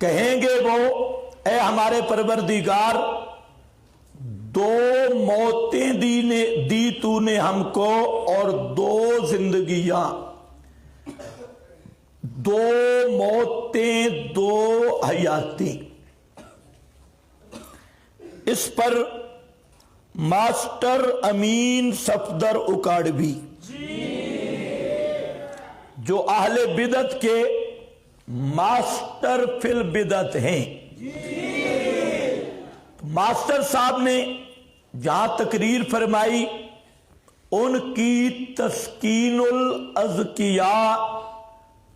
کہیں گے وہ اے ہمارے پروردگار دو موتیں دی تو نے ہم کو اور دو زندگیاں، دو موتیں دو حیاتیں۔ اس پر ماسٹر امین صفدر اکاڑوی جو اہل بدعت کے ماسٹر فی البدعت ہیں، ماسٹر صاحب نے جہاں تقریر فرمائی ان کی تسکین الاذکیاء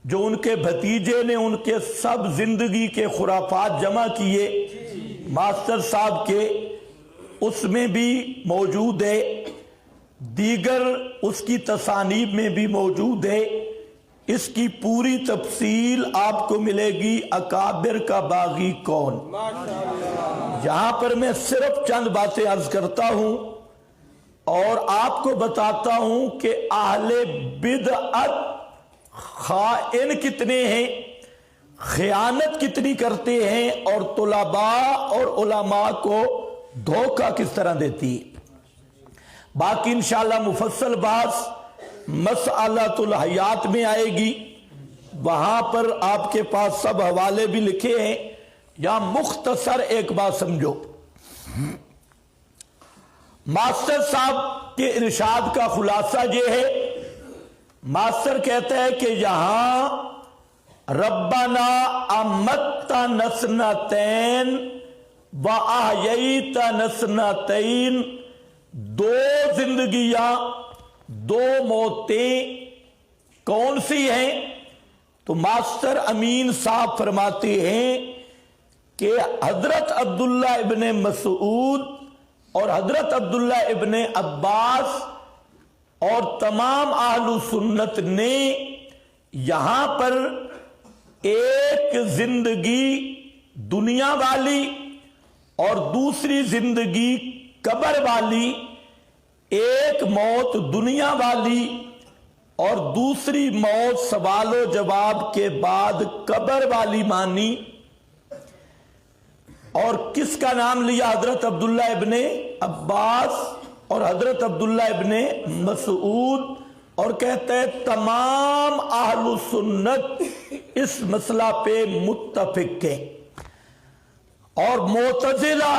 جو ان کے بھتیجے نے ان کے سب زندگی کے خرافات جمع کیے ماسٹر صاحب کے، اس میں بھی موجود ہے، دیگر اس کی تصانیف میں بھی موجود ہے۔ اس کی پوری تفصیل آپ کو ملے گی اکابر کا باغی کون، یہاں پر میں صرف چند باتیں عرض کرتا ہوں اور آپ کو بتاتا ہوں کہ اہل بدعت خائن کتنے ہیں، خیانت کتنی کرتے ہیں، اور طلباء اور علماء کو دھوکہ کس طرح دیتی ہے۔ باقی انشاءاللہ مفصل بات مسئلۃ الحیات میں آئے گی، وہاں پر آپ کے پاس سب حوالے بھی لکھے ہیں، یا مختصر ایک بات سمجھو۔ ماسٹر صاحب کے ارشاد کا خلاصہ یہ ہے، ماسٹر کہتا ہے کہ یہاں ربنا امتنا سنتین وَأَحْيَيْتَنَا سنتین، دو زندگیاں دو موتیں کون سی ہیں؟ تو ماسٹر امین صاحب فرماتے ہیں کہ حضرت عبداللہ ابن مسعود اور حضرت عبداللہ ابن عباس اور تمام اہل سنت نے یہاں پر ایک زندگی دنیا والی اور دوسری زندگی قبر والی، ایک موت دنیا والی اور دوسری موت سوال و جواب کے بعد قبر والی مانی۔ اور کس کا نام لیا؟ حضرت عبداللہ ابن عباس اور حضرت عبداللہ ابن مسعود، اور کہتے ہیں تمام اہل سنت اس مسئلہ پہ متفق ہیں۔ اور معتزلہ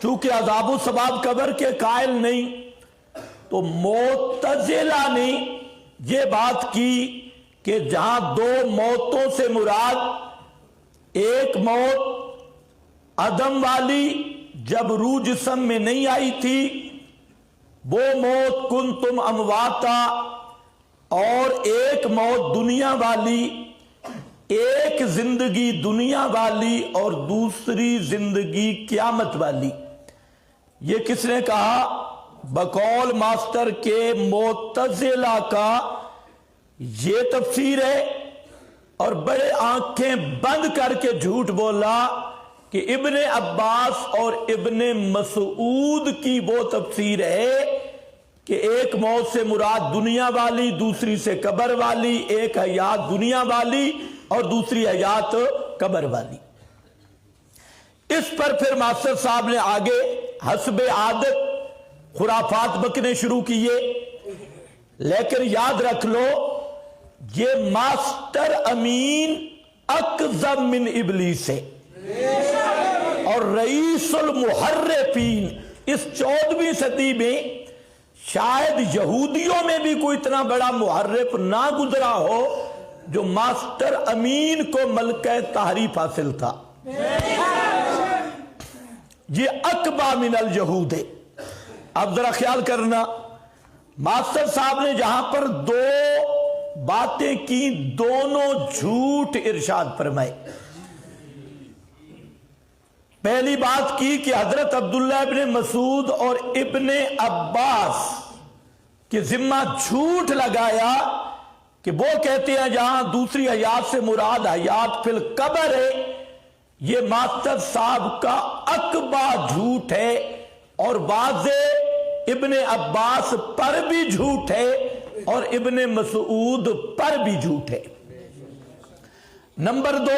چونکہ عذاب و ثواب قبر کے قائل نہیں، تو معتزلہ نے یہ بات کی کہ جہاں دو موتوں سے مراد ایک موت عدم والی جب روح جسم میں نہیں آئی تھی، وہ موت کنتم امواتا، اور ایک موت دنیا والی، ایک زندگی دنیا والی اور دوسری زندگی قیامت والی۔ یہ کس نے کہا؟ بقول ماسٹر کے معتزلہ کا یہ تفسیر ہے، اور بڑے آنکھیں بند کر کے جھوٹ بولا کہ ابن عباس اور ابن مسعود کی وہ تفسیر ہے کہ ایک موت سے مراد دنیا والی، دوسری سے قبر والی، ایک حیات دنیا والی اور دوسری حیات قبر والی۔ اس پر پھر ماسٹر صاحب نے آگے حسب عادت خرافات بکنے شروع کیے، لیکن یاد رکھ لو یہ ماسٹر امین اکذب من ابلیس ہے، اور رئیس المحرفین اس 14ویں صدی میں شاید یہودیوں میں بھی کوئی اتنا بڑا محرف نہ گزرا ہو جو ماسٹر امین کو ملکہ تحریف حاصل تھا۔ یہ اکبا من الیہود ہے۔ اب ذرا خیال کرنا، ماسٹر صاحب نے جہاں پر دو باتیں کی، دونوں جھوٹ ارشاد فرمائے۔ پہلی بات کی کہ حضرت عبداللہ ابن مسعود اور ابن عباس کے ذمہ جھوٹ لگایا کہ وہ کہتے ہیں جہاں دوسری حیات سے مراد حیات فی القبر ہے۔ یہ ماسٹر صاحب کا اکبا جھوٹ ہے، اور واضح ابن عباس پر بھی جھوٹ ہے اور ابن مسعود پر بھی جھوٹ ہے۔ نمبر 2،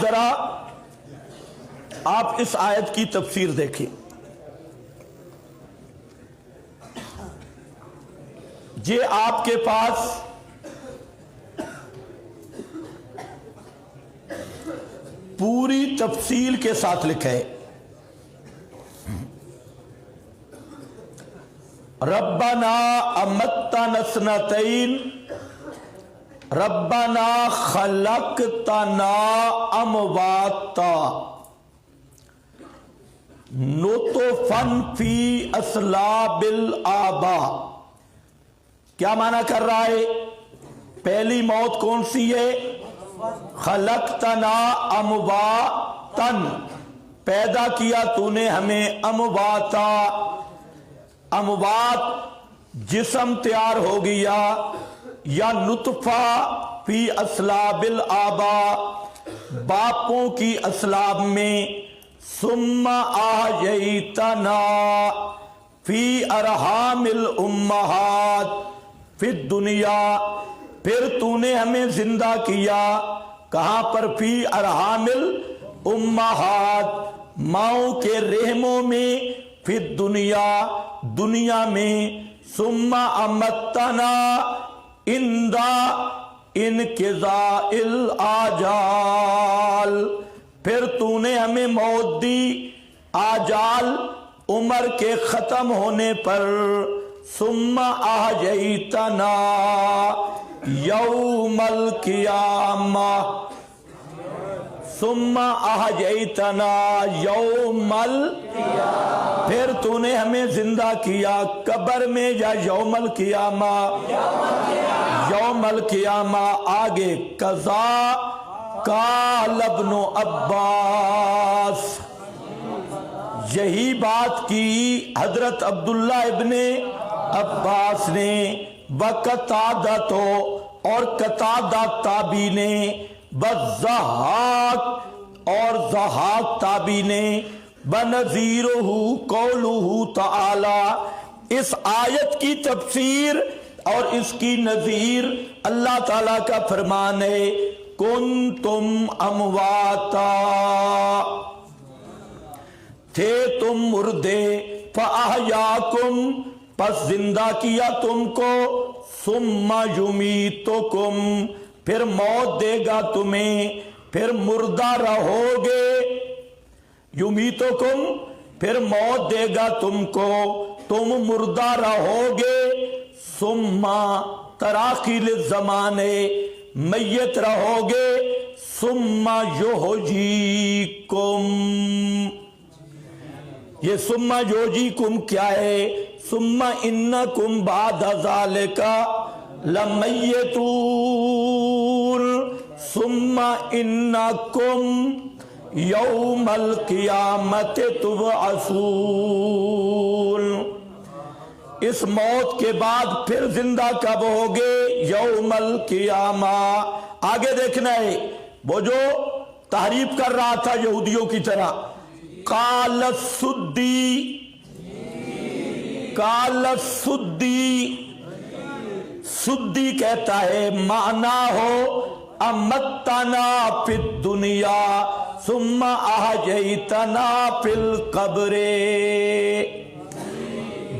ذرا آپ اس آیت کی تفسیر دیکھیں. یہ آپ کے پاس پوری تفصیل کے ساتھ لکھا ہے. ربنا امتنا اثنتین ربنا خلقتنا امواتا نطفن فی اصلاب الآباء. کیا معنی کر رہا ہے؟ پہلی موت کون سی ہے؟ خلقتنا امواتن، پیدا کیا تو نے ہمیں امواتا. اموات جسم تیار ہو گیا، یا نطفہ فی اصلاب الآباء، باپوں کی اصلاب میں. ثم احییتنا فی ارحام الامہات فی الدنیا، پھر تو نے ہمیں زندہ کیا کہاں پر؟ فی ارحام الامہات، ماؤں کے رحموں میں. فی الدنیا، دنیا میں. ثم امتنا عند انقضاء الاجال، پھر تو نے ہمیں موت دی آجال، عمر کے ختم ہونے پر. ثم احییتنا یوم القیامہ، ثم احییتنا یوم القیامہ، پھر تو نے ہمیں زندہ کیا قبر میں یا یوم القیامہ؟ یوم القیامہ. آگے قضا قال ابن عباس، یہی بات کی حضرت عبداللہ ابن عباس نے. وقتادہ تو، اور قتادہ تابعی نے. والضحاک، اور ضحاک تابعی نے. بنظیرہ قولہ تعالی، اس آیت کی تفسیر اور اس کی نظیر اللہ تعالیٰ کا فرمان ہے کنتم امواتا، تھے تم مردے. فاحیاکم، پس زندہ کیا تم کو. ثم یمیتکم، پھر موت دے گا تمہیں، پھر مردہ رہو گے. یمیتکم، پھر موت دے گا تم کو، تم مردہ رہو گے. ثم، تراخی للزمان، میت رہو گے. ثم یحییکم، یہ ثم یحییکم کیا ہے؟ ثم انکم بعد ذالک لمیتون، ثم انکم یوم القیامت تبعثون. اس موت کے بعد پھر زندہ کب ہوگے؟ یوم القیامہ. آگے دیکھنا ہے، وہ جو تحریف کر رہا تھا یہودیوں کی طرح. قال السدی، قال السدی، سدی کہتا ہے معنی ہو امتنا فی الدنیا ثم احییتنا فی القبر،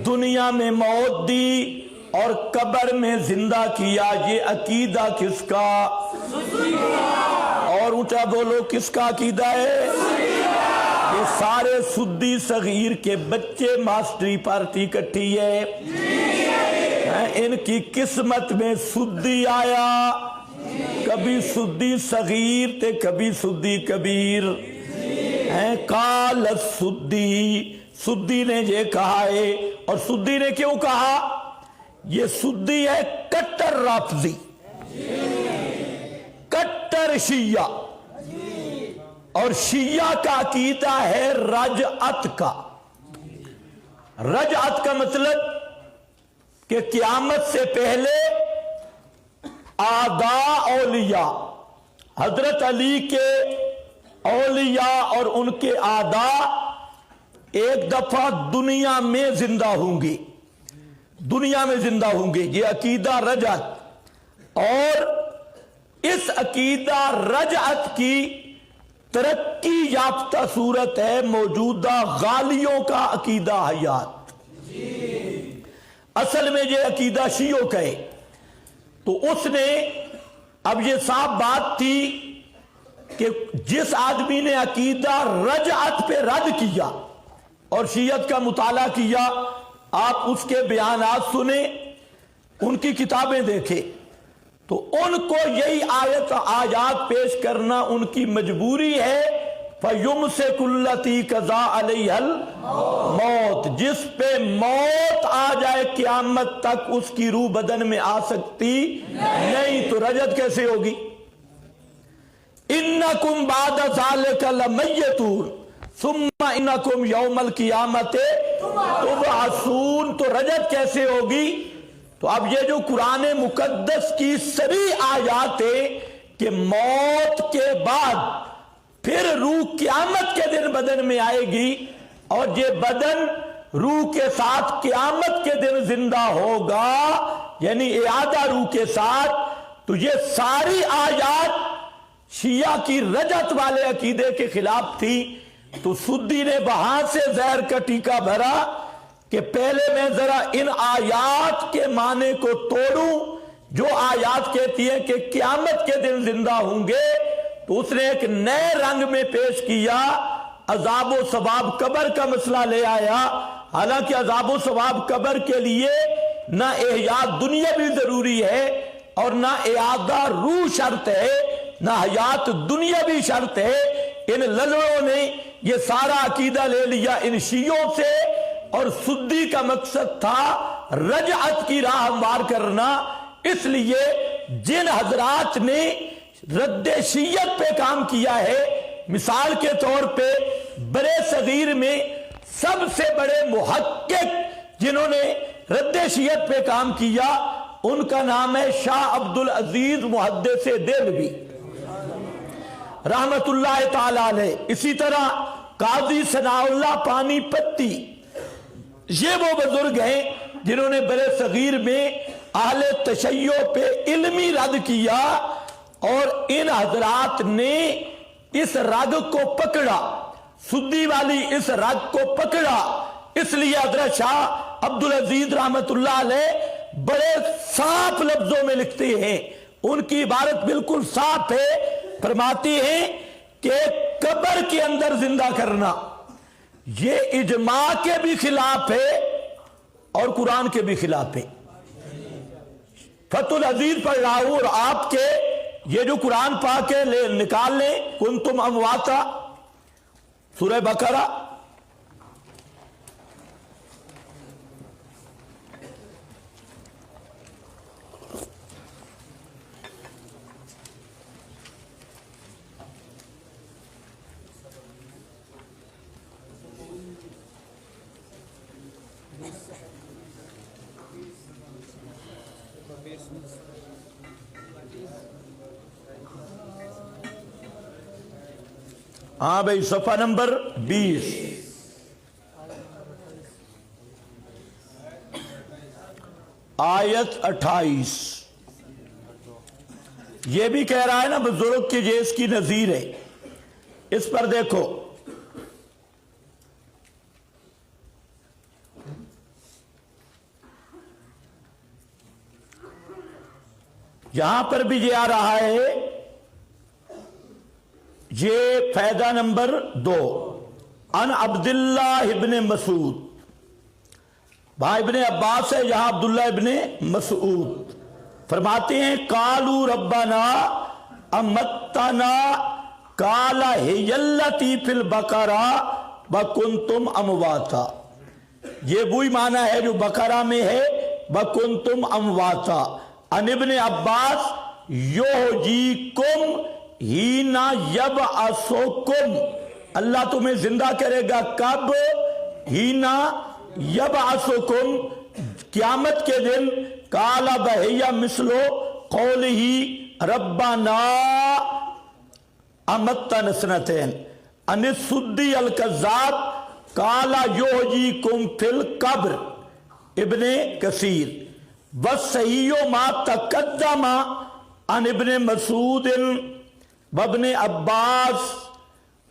دنیا میں موت دی اور قبر میں زندہ کیا. یہ عقیدہ کس کا؟ اور اونچا بولو، کس کا عقیدہ ہے؟ یہ سارے سدی صغیر کے بچے ماسٹری پارٹی کٹھی ہے. ان کی قسمت میں سدی آیا، کبھی سدی صغیر تے کبھی سدی کبیر. قال السدی، سدی نے یہ کہا ہے. اور سدی نے کیوں کہا؟ یہ سدی ہے کٹر رافضی، کٹر شیعہ. اور شیعہ کا عقیدہ ہے رجعت کا. رجعت کا مطلب کہ قیامت سے پہلے آداء اولیاء، حضرت علی کے اولیاء اور ان کے آداء ایک دفعہ دنیا میں زندہ ہوں گے، دنیا میں زندہ ہوں گے. یہ عقیدہ رجعت. اور اس عقیدہ رجعت کی ترقی یافتہ صورت ہے موجودہ غالیوں کا عقیدہ حیات. اصل میں یہ عقیدہ شیعوں کا ہے. تو اس نے اب یہ صاف بات تھی کہ جس آدمی نے عقیدہ رجعت پہ رد کیا اور شیعت کا مطالعہ کیا، آپ اس کے بیانات سنیں، ان کی کتابیں دیکھیں، تو ان کو یہی آیات پیش کرنا ان کی مجبوری ہے. فَيُمْسِكُ الَّتِي قَضَىٰ عَلَيْهَا الْمَوْتِ، جس پہ موت آ جائے قیامت تک اس کی روح بدن میں آ سکتی نہیں. تو رجعت کیسے ہوگی؟ اِنَّكُمْ بَعْدَ ذَلِكَ لَمَيِّتُونَ ثُمَّ إِنَّكُمْ يَوْمَ الْقِيَامَةِ تُبْعَثُونَ. تو رجعت کیسے ہوگی؟ تو اب یہ جو قرآن مقدس کی سری آیات ہے کہ موت کے بعد پھر روح قیامت کے دن بدن میں آئے گی اور یہ بدن روح کے ساتھ قیامت کے دن زندہ ہوگا، یعنی اعادہ روح کے ساتھ. تو یہ ساری آیات شیعہ کی رجعت والے عقیدے کے خلاف تھی. تو سدی نے وہاں سے زہر کا ٹیکا بھرا کہ پہلے میں ذرا ان آیات کے معنی کو توڑوں جو آیات کہتی ہے کہ قیامت کے دن زندہ ہوں گے. تو اس نے ایک نئے رنگ میں پیش کیا، عذاب و ثواب قبر کا مسئلہ لے آیا. حالانکہ عذاب و ثواب قبر کے لیے نہ احیاء دنیا بھی ضروری ہے اور نہ اعادہ روح شرط ہے، نہ حیات دنیا بھی شرط ہے. ان للڑوں نے یہ سارا عقیدہ لے لیا ان شیعوں سے، اور سدی کا مقصد تھا رجعت کی راہ ہموار کرنا. اس لیے جن حضرات نے رد شیعت پہ کام کیا ہے، مثال کے طور پہ برے صغیر میں سب سے بڑے محقق جنہوں نے رد شیعت پہ کام کیا، ان کا نام ہے شاہ عبد العزیز محدث دہلوی رحمت اللہ تعالی علیہ. اسی طرح قاضی ثناء اللہ پانی پتی، یہ وہ بزرگ ہیں جنہوں نے برے صغیر میں اہل تشیع پہ علمی رد کیا، اور ان حضرات نے اس رگ کو پکڑا، سدی والی اس رگ کو پکڑا. اس لیے حضرت شاہ عبد العزیز رحمت اللہ علیہ بڑے صاف لفظوں میں لکھتے ہیں، ان کی عبارت بالکل صاف ہے. فرماتی ہیں کہ قبر کے اندر زندہ کرنا یہ اجماع کے بھی خلاف ہے اور قرآن کے بھی خلاف ہے. فتح العزیز پڑھ رہا ہوں اور آپ کے یہ جو قرآن پاک ہے نکال لیں. کنتم امواتا، سورہ بقرہ، ہاں بھائی صفحہ نمبر 20، آیت 28. یہ بھی کہہ رہا ہے نا بزرگ کی یہ اس کی نظیر ہے. اس پر دیکھو، یہاں پر بھی یہ آ رہا ہے، یہ فائدہ نمبر 2. ان عبداللہ ابن مسعود، بھائی ابن عباس ہے، یہاں عبداللہ ابن مسعود فرماتے ہیں قالوا ربنا امتنا قال هي التي في البقرہ وکنتم امواتا. یہ وہی معنی ہے جو بقرہ میں ہے وکنتم امواتا. ان ابن عباس یحییکم ہینا یبعثکم، اللہ تمہیں زندہ کرے گا کب؟ ہینا یبعثکم، قیامت کے دن. قال بہیا مثلو قولہ ربنا امتنا سنتین. ان السدی الکذاب قال یحییکم فی القبر، ابن کثیر. والصحیح ما تقدم عن ابن مسعود وابن عباس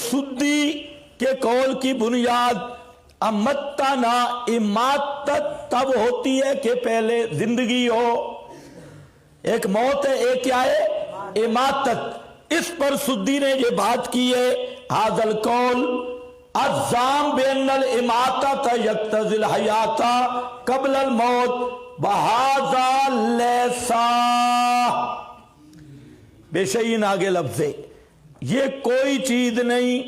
سدی کے قول کی بنیاد امتنا اماتت تب ہوتی ہے کہ پہلے زندگی ہو. ایک موت ہے، ایک کیا ہے؟ اماتت. اس پر سدی نے یہ بات کی ہے ھذا القول الزام بین الاماتۃ یقتضی الحیات قبل الموت وھذا لیسا بے شعین. آگے لفظ ہے یہ کوئی چیز نہیں،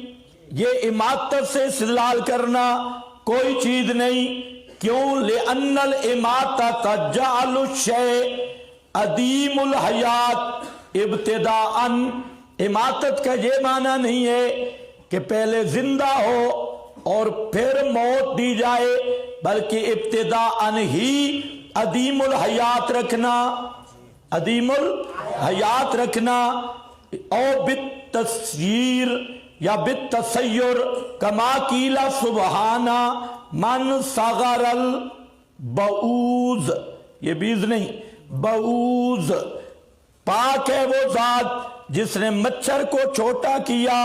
یہ اماتت سے استدلال کرنا کوئی چیز نہیں. کیوں؟ لأن الاماتۃ جعل الشیء عدیم الحیات ابتداءً. اماتت کا یہ معنی نہیں ہے کہ پہلے زندہ ہو اور پھر موت دی جائے، بلکہ ابتداءً ہی عدیم الحیات رکھنا، عدیم الحیات رکھنا. او بالتسیر یا بالتسیر کما قیل سبحانہ من صغر البعوض. یہ بیز نہیں، بعوض. پاک ہے وہ ذات جس نے مچھر کو چھوٹا کیا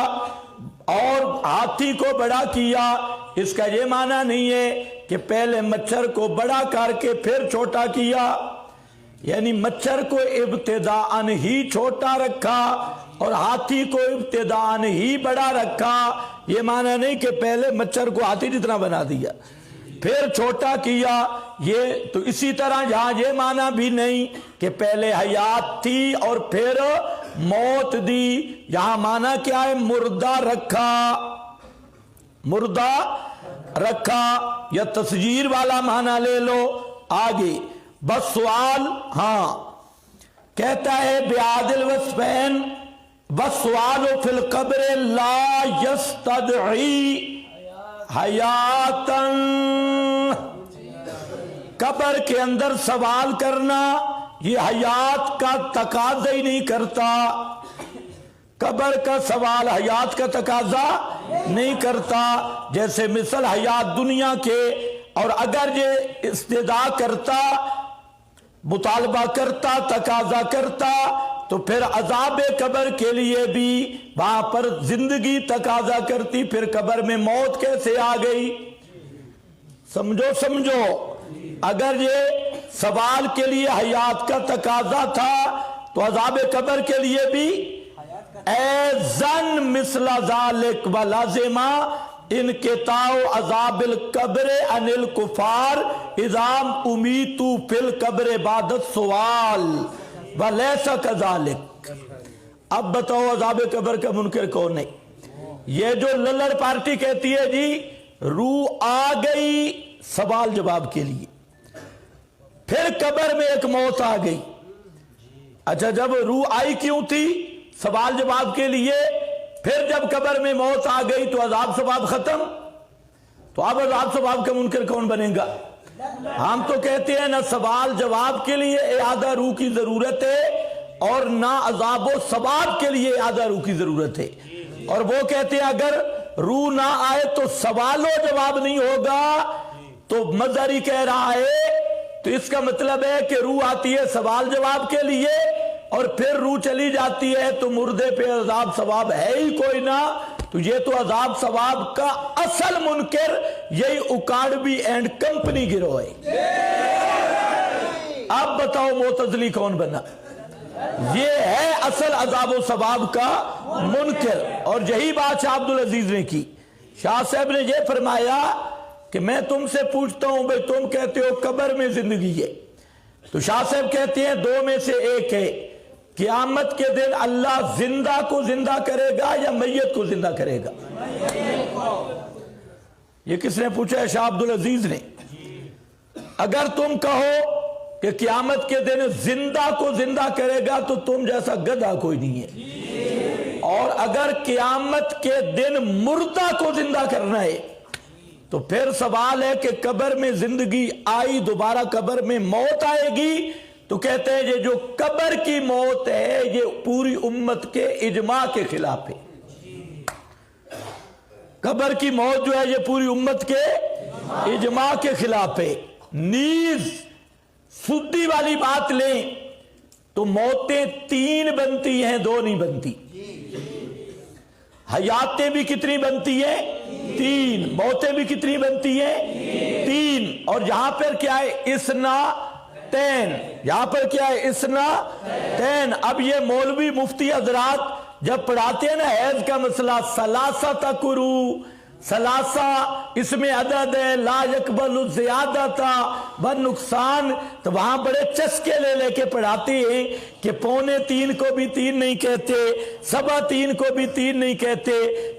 اور ہاتھی کو بڑا کیا. اس کا یہ معنی نہیں ہے کہ پہلے مچھر کو بڑا کر کے پھر چھوٹا کیا، یعنی مچھر کو ابتداءً ہی چھوٹا رکھا اور ہاتھی کو ابتداءً ہی بڑا رکھا. یہ معنی نہیں کہ پہلے مچھر کو ہاتھی جتنا بنا دیا پھر چھوٹا کیا. یہ تو اسی طرح یہاں یہ معنی بھی نہیں کہ پہلے حیات تھی اور پھر موت دی. یہاں معنی کیا ہے؟ مردہ رکھا، مردہ رکھا. یا تسجیر والا معنی لے لو. آگے بس سوال، ہاں کہتا ہے بیعادل وصفین والسؤال فی القبر لا یستدعی حیاتاً. قبر کے اندر سوال کرنا یہ حیات کا تقاضا ہی نہیں کرتا. قبر کا سوال حیات کا تقاضا نہیں کرتا. جیسے مثل حیات دنیا کے، اور اگر یہ استدعا کرتا، مطالبہ کرتا، تقاضا کرتا، تو پھر عذاب قبر کے لیے بھی وہاں پر زندگی تقاضا کرتی، پھر قبر میں موت کیسے آ گئی؟ سمجھو. اگر یہ سوال کے لیے حیات کا تقاضا تھا تو عذاب قبر کے لیے بھی ایذن مثل ذالک ولازمہ انقطاع عذاب القبر عن الکفار اذا امیتوا فی القبر بعد السؤال ولیس کذالک. اب بتاؤ عذاب قبر کا منکر کون ہے؟ یہ جو للڑ پارٹی کہتی ہے جی روح آ گئی سوال جواب کے لیے، پھر قبر میں ایک موت آ گئی. اچھا جب روح آئی کیوں تھی؟ سوال جواب کے لیے. پھر جب قبر میں موت آ گئی تو عذاب ثواب ختم. تو اب عذاب ثواب کا منکر کون بنے گا؟ ہم تو کہتے ہیں نہ سوال جواب کے لیے اعادہ روح کی ضرورت ہے اور نہ عذاب و ثواب کے لیے اعادہ روح کی ضرورت ہے. اور وہ کہتے ہیں اگر روح نہ آئے تو سوال و جواب نہیں ہوگا. تو مظہر ہی کہہ رہا ہے، تو اس کا مطلب ہے کہ روح آتی ہے سوال جواب کے لیے اور پھر روح چلی جاتی ہے تو مردے پہ عذاب ثواب ہے ہی کوئی نہ. تو یہ تو عذاب ثواب کا اصل منکر یہی اکاڑوی اینڈ کمپنی گروہ ہے. اب بتاؤ معتزلی کون بنا؟ یہ ہے اصل عذاب و ثواب کا منکر. اور یہی بات شاہ عبدالعزیز نے کی. شاہ صاحب نے یہ فرمایا کہ میں تم سے پوچھتا ہوں بھئی تم کہتے ہو قبر میں زندگی ہے، تو شاہ صاحب کہتے ہیں دو میں سے ایک ہے، قیامت کے دن اللہ زندہ کو زندہ کرے گا یا میت کو زندہ کرے گا؟ یہ کس نے پوچھا ہے؟ شاہ عبدالعزیز نے. اگر تم کہو کہ قیامت کے دن زندہ کو زندہ کرے گا تو تم جیسا گدھا کوئی نہیں ہے. اور اگر قیامت کے دن مردہ کو زندہ کرنا ہے تو پھر سوال ہے کہ قبر میں زندگی آئی، دوبارہ قبر میں موت آئے گی. تو کہتے ہیں یہ جو قبر کی موت ہے یہ پوری امت کے اجماع کے خلاف ہے. قبر کی موت جو ہے یہ پوری امت کے اجماع کے خلاف ہے. نیز سدی والی بات لیں تو موتیں 3 بنتی ہیں، 2 نہیں بنتی. حیاتیں بھی کتنی بنتی ہیں؟ 3. موتیں بھی کتنی بنتی ہیں؟ 3. اور یہاں پر کیا ہے؟ اثنتین. یہاں پر کیا ہے؟ اثنتین. اب یہ مولوی مفتی حضرات جب پڑھاتے ہیں نا حیض کا مسئلہ، ثلاثہ تقرو، ثلاثہ اس میں عدد ہے، لا یقبل الزیادہ بن نقصان، تو وہاں بڑے چسکے لے لے کے پڑھاتے ہیں کہ 2.25 کو بھی 3 نہیں کہتے، 3.25 کو بھی 3 نہیں کہتے،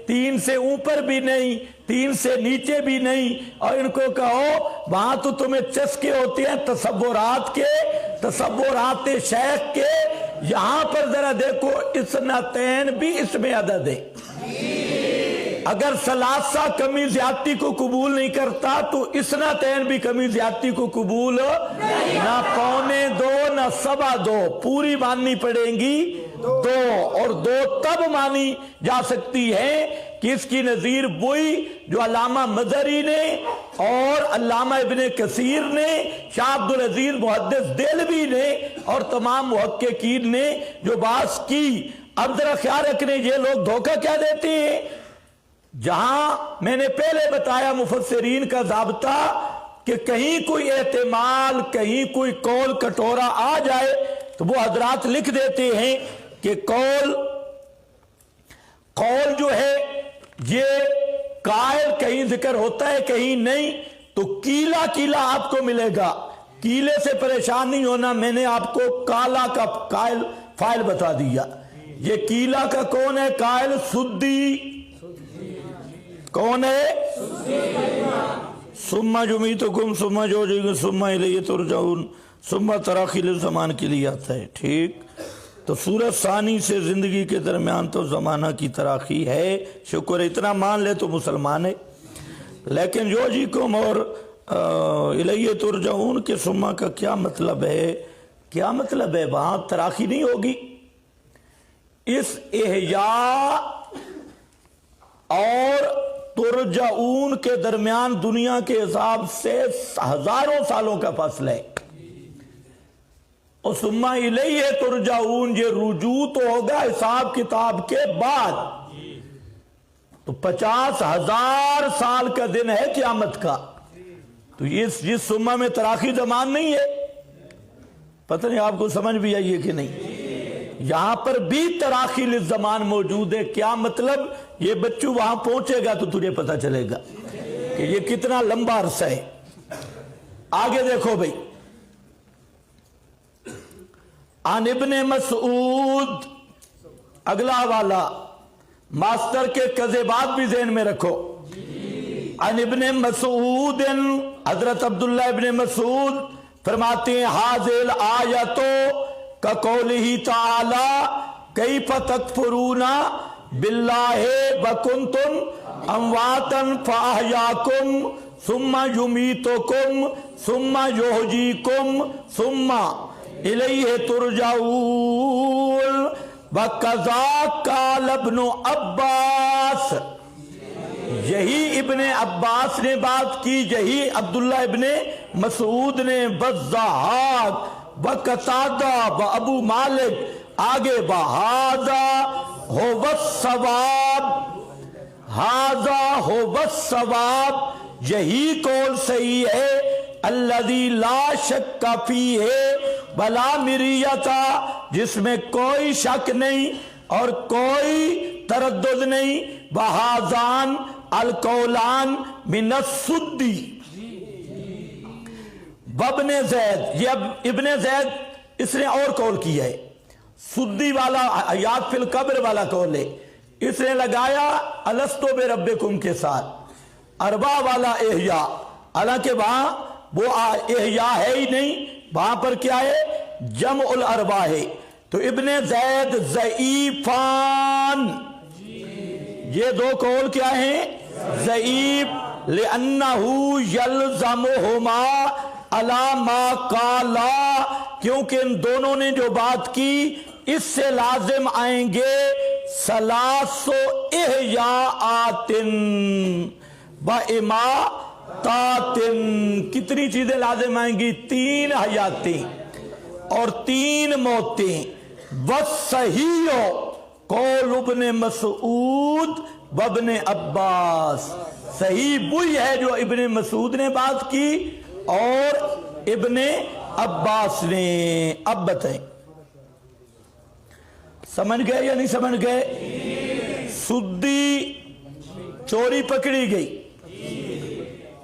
3 سے اوپر بھی نہیں، 3 سے نیچے بھی نہیں. اور ان کو کہو وہاں تو تمہیں چسکے ہوتے ہیں تصورات کے، تصورات شیخ کے، یہاں پر ذرا دیکھو اثنتین بھی اس میں عدد ہے. اگر ثلاثہ کمی زیادتی کو قبول نہیں کرتا تو اثنتین بھی کمی زیادتی کو قبول نہ 2.25 نہ 2.25، پوری ماننی پڑیں گی 2. اور 2 تب مانی جا سکتی ہے کہ اس کی نظیر وہی جو علامہ مظہری نے اور علامہ ابن کثیر نے، شاہ عبد العزیز محدث دہلوی نے اور تمام محققین نے جو بات کی. اب ذرا خیال رکھنے یہ لوگ دھوکہ کیا دیتے ہیں. جہاں میں نے پہلے بتایا مفسرین کا ضابطہ کہ کہیں کوئی احتمال، کہیں کوئی قول کٹورا آ جائے تو وہ حضرات لکھ دیتے ہیں کہ قول جو ہے یہ قائل کہیں ذکر ہوتا ہے کہیں نہیں، تو کیلا کیلا آپ کو ملے گا. کیلے سے پریشان نہیں ہونا، میں نے آپ کو کالا کا قائل فائل بتا دیا. یہ کیلا کا کون ہے قائل؟ سدی. کون ہے؟ ثم یمیتکم ثم یحییکم ثم الیہ ترجعون. ثم تراخی للزمان کے لیے آتا ہے. ٹھیک، تو سورہ ثانی سے زندگی کے درمیان تو زمانہ کی تراخی ہے. شکر، اتنا مان لے تو مسلمان ہے. لیکن یحییکم اور الیہ ترجعون کے ثم کا کیا مطلب ہے؟ کیا مطلب ہے؟ وہاں تراخی نہیں ہوگی. اس احیاء اور ترجعون کے درمیان دنیا کے حساب سے ہزاروں سالوں کا فاصلہ ہے. اور ثم الیہ ترجعون، یہ رجوع تو ہوگا حساب کتاب کے بعد. تو 50,000 سال کا دن ہے قیامت کا. تو اس ثم میں تراخی زمان نہیں ہے. پتہ نہیں آپ کو سمجھ بھی آئیے کہ نہیں. یہاں پر بھی تراخی للزمان موجود ہے. کیا مطلب؟ یہ بچوں وہاں پہنچے گا تو تجھے پتہ چلے گا کہ یہ کتنا لمبا عرصہ ہے. آگے دیکھو بھئی، عن ابن مسعود، اگلا والا ماسٹر کے قذبات بھی ذہن میں رکھو. عن ابن مسعود، حضرت عبداللہ ابن مسعود فرماتے ہیں حاضل آیتو کا قولہ تعالی کیف تکفرون باللہ وکنتم امواتا فاحیاکم ثم یمیتکم ثم یحییکم ثم الیہ ترجعون. وَقَذَا قَالَ ابْنُ عباس، یہی ابن عباس نے بات کی، یہی عبداللہ ابن مسعود نے. وَالضَّحَاقُ وَقَتَادَہ وَأَبُو مالک، آگے وَهَذَا هُوَ الصَّوَابُ، هَذَا هُوَ الصَّوَابُ، یہی قول صحیح ہے. الذی لا شک فیہ ولا مریۃ، جس میں کوئی شک نہیں اور کوئی تردد نہیں. وہذان القولان من السدی وابن زید، یہ اب ابن زید اس نے اور قول کیا ہے. سدی والا حیات فی القبر والا قول ہے، اس نے لگایا الستو بربکم کے ساتھ. اربع والا احیاء، حالانکہ وہاں وہ احیاء ہے ہی نہیں، وہاں پر کیا ہے؟ جمع الاربع ہے. تو ابن زید ضعیفان، یہ دو قول کیا ہیں؟ ضعیف. لأنہو یلزمہما علی ما قالا، کیونکہ ان دونوں نے جو بات کی اس سے لازم آئیں گے ثلاث احیاءات و اماتات، کتنی چیزیں لازم آئیں گی؟ 3 حیاتیں اور 3 موتیں. والصحیح، قول ابن مسعود وابن عباس، صحیح وہی ہے جو ابن مسعود نے بات کی اور ابن عباس نے۔ اب بتائیں سمجھ گئے یا نہیں سمجھ گئے؟ سدی چوری پکڑی گئی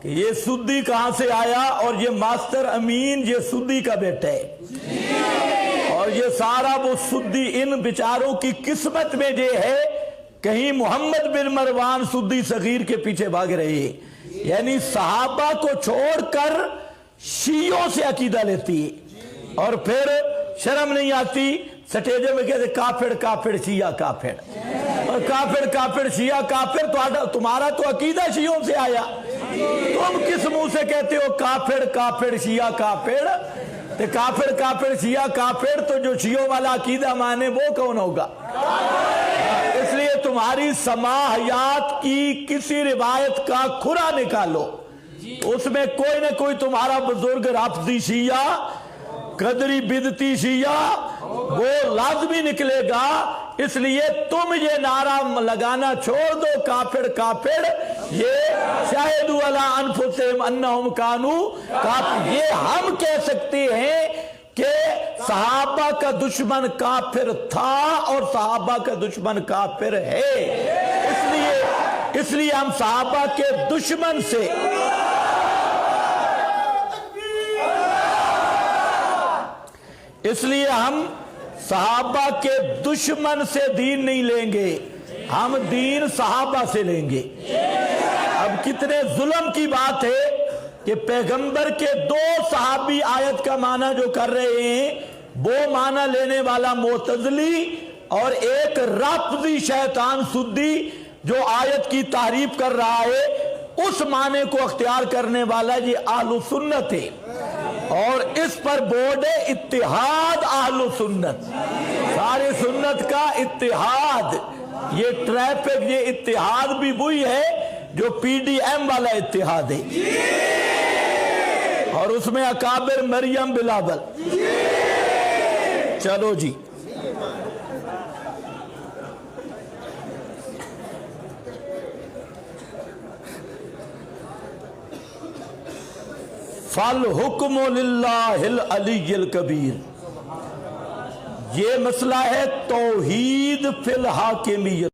کہ یہ سدی کہاں سے آیا، اور یہ ماسٹر امین یہ سدی کا بیٹا ہے، اور یہ سارا وہ سدی ان بیچاروں کی قسمت میں یہ ہے، کہیں محمد بن مروان سدی صغیر کے پیچھے بھاگ رہے، یعنی صحابہ کو چھوڑ کر شیعوں سے عقیدہ لیتی ہے، اور پھر شرم نہیں آتی سٹیجے میں کہتے کافر کافر شیعہ کافر، اور کافر کافر شیعہ کافر، تو تمہارا تو عقیدہ شیعوں سے آیا، تم کس منہ سے کہتے ہو کافر کافر شیعہ کافر؟ تو کافر کافر شیعہ کافر تو جو شیعوں والا عقیدہ مانے وہ کون ہوگا؟ اس لیے تمہاری سماحیات کی کسی روایت کا کھرا نکالو، اس میں کوئی نہ کوئی تمہارا بزرگ رافضی شیعہ قدری بدتی شیعہ وہ لازمی نکلے گا۔ اس لیے تم یہ نعرہ لگانا چھوڑ دو کافر کافر، یہ شاہدوا علی انفسہم انہم کانوا کافر، یہ ہم کہہ سکتے ہیں کہ صحابہ کا دشمن کافر تھا اور صحابہ کا دشمن کافر ہے، اس لیے ہم صحابہ کے دشمن سے صحابہ کے دشمن سے دین نہیں لیں گے، ہم دین صحابہ سے لیں گے۔ اب کتنے ظلم کی بات ہے کہ پیغمبر کے دو صحابی آیت کا معنی جو کر رہے ہیں وہ معنی لینے والا معتزلی، اور ایک رافضی شیطان سدی جو آیت کی تعریف کر رہا ہے اس معنی کو اختیار کرنے والا یہ اہل سنت ہے، اور اس پر بورڈ ہے اتحاد اہل سنت، سارے سنت کا اتحاد۔ یہ ٹریفک یہ اتحاد بھی وہی ہے جو پی ڈی ایم والا اتحاد ہے، اور اس میں اکابر مریم بلاول۔ چلو جی فالحکم للہ العلی الکبیر، یہ مسئلہ ہے توحید فی الحاکمیت۔